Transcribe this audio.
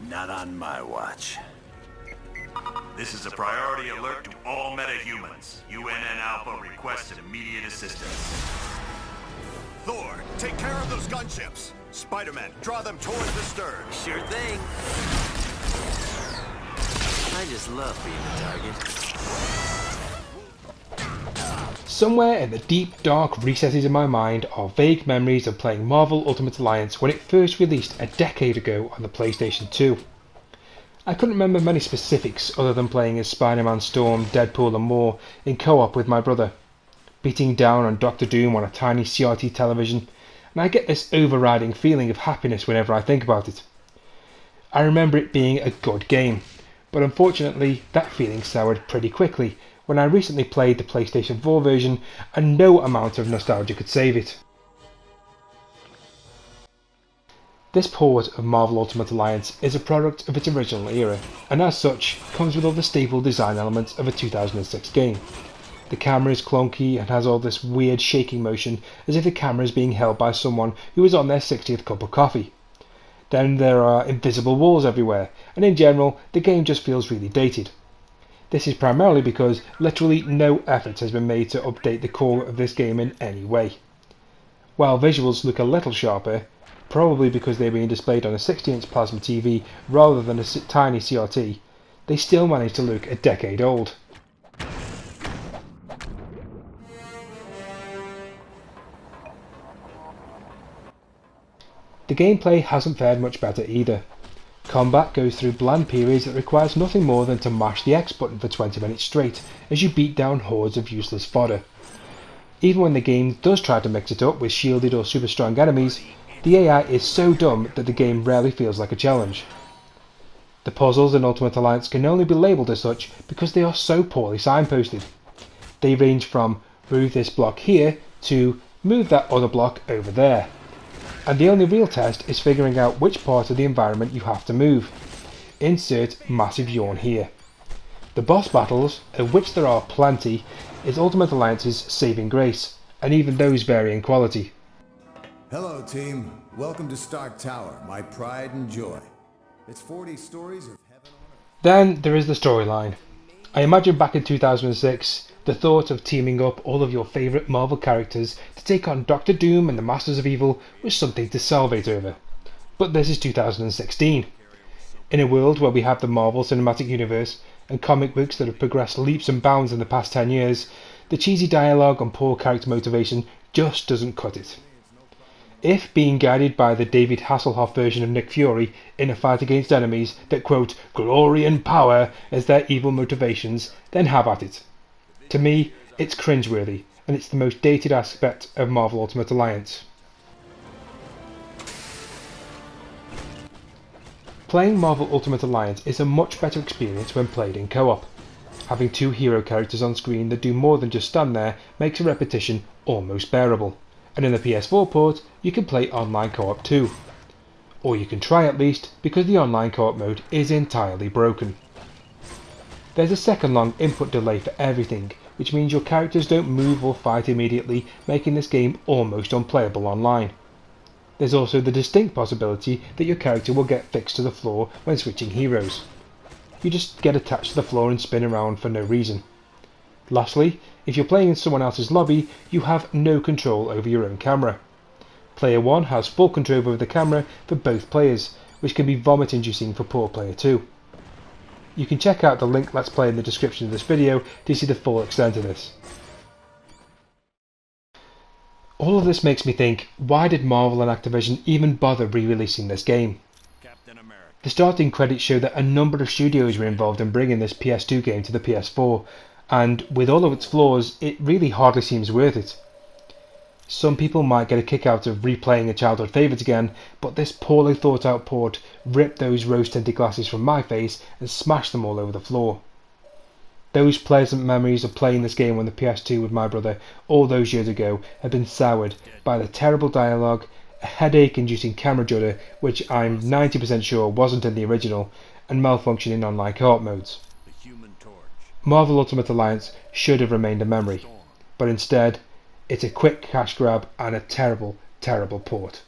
Not on my watch. This is a priority alert to all metahumans. UNN Alpha requests immediate assistance. Thor, take care of those gunships. Spider-Man, draw them towards the stern. Sure thing. I just love being a target. Somewhere in the deep, dark recesses of my mind are vague memories of playing Marvel Ultimate Alliance when it first released a decade ago on the PlayStation 2. I couldn't remember many specifics other than playing as Spider-Man, Storm, Deadpool and more in co-op with my brother, beating down on Doctor Doom on a tiny CRT television, and I get this overriding feeling of happiness whenever I think about it. I remember it being a good game, but unfortunately that feeling soured pretty quickly when I recently played the PlayStation 4 version and no amount of nostalgia could save it. This port of Marvel Ultimate Alliance is a product of its original era, and as such comes with all the staple design elements of a 2006 game. The camera is clunky and has all this weird shaking motion as if the camera is being held by someone who is on their 60th cup of coffee. Then there are invisible walls everywhere, and in general the game just feels really dated. This is primarily because literally no effort has been made to update the core of this game in any way. While visuals look a little sharper, probably because they're being displayed on a 60-inch plasma TV rather than a tiny CRT, they still manage to look a decade old. The gameplay hasn't fared much better either. Combat goes through bland periods that requires nothing more than to mash the X button for 20 minutes straight as you beat down hordes of useless fodder. Even when the game does try to mix it up with shielded or super strong enemies, the AI is so dumb that the game rarely feels like a challenge. The puzzles in Ultimate Alliance can only be labelled as such because they are so poorly signposted. They range from move this block here to move that other block over there. And the only real test is figuring out which part of the environment you have to move. Insert massive yawn here. The boss battles, of which there are plenty, is Ultimate Alliance's saving grace, and even those vary in quality. Hello team, welcome to Stark Tower, my pride and joy. It's 40 stories of heaven on earth. Then there is the storyline. I imagine back in 2006, the thought of teaming up all of your favourite Marvel characters to take on Doctor Doom and the Masters of Evil was something to salivate over. But this is 2016. In a world where we have the Marvel Cinematic Universe and comic books that have progressed leaps and bounds in the past 10 years, the cheesy dialogue and poor character motivation just doesn't cut it. If being guided by the David Hasselhoff version of Nick Fury in a fight against enemies that quote glory and power as their evil motivations, then have at it. To me, it's cringeworthy, and it's the most dated aspect of Marvel Ultimate Alliance. Playing Marvel Ultimate Alliance is a much better experience when played in co-op. Having two hero characters on screen that do more than just stand there makes a repetition almost bearable, and in the PS4 port you can play online co-op too. Or you can try at least, because the online co-op mode is entirely broken. There's a second long input delay for everything, which means your characters don't move or fight immediately, making this game almost unplayable online. There's also the distinct possibility that your character will get fixed to the floor when switching heroes. You just get attached to the floor and spin around for no reason. Lastly, if you're playing in someone else's lobby, you have no control over your own camera. Player 1 has full control over the camera for both players, which can be vomit inducing for poor player 2. You can check out the link Let's Play in the description of this video to see the full extent of this. All of this makes me think, why did Marvel and Activision even bother re-releasing this game? The starting credits show that a number of studios were involved in bringing this PS2 game to the PS4, and with all of its flaws, it really hardly seems worth it. Some people might get a kick out of replaying a childhood favourite again, but this poorly thought out port ripped those rose tinted glasses from my face and smashed them all over the floor. Those pleasant memories of playing this game on the PS2 with my brother all those years ago have been soured by the terrible dialogue, a headache inducing camera judder which I'm 90% sure wasn't in the original, and malfunctioning online co-op modes. Marvel Ultimate Alliance should have remained a memory, but instead it's a quick cash grab and a terrible, terrible port.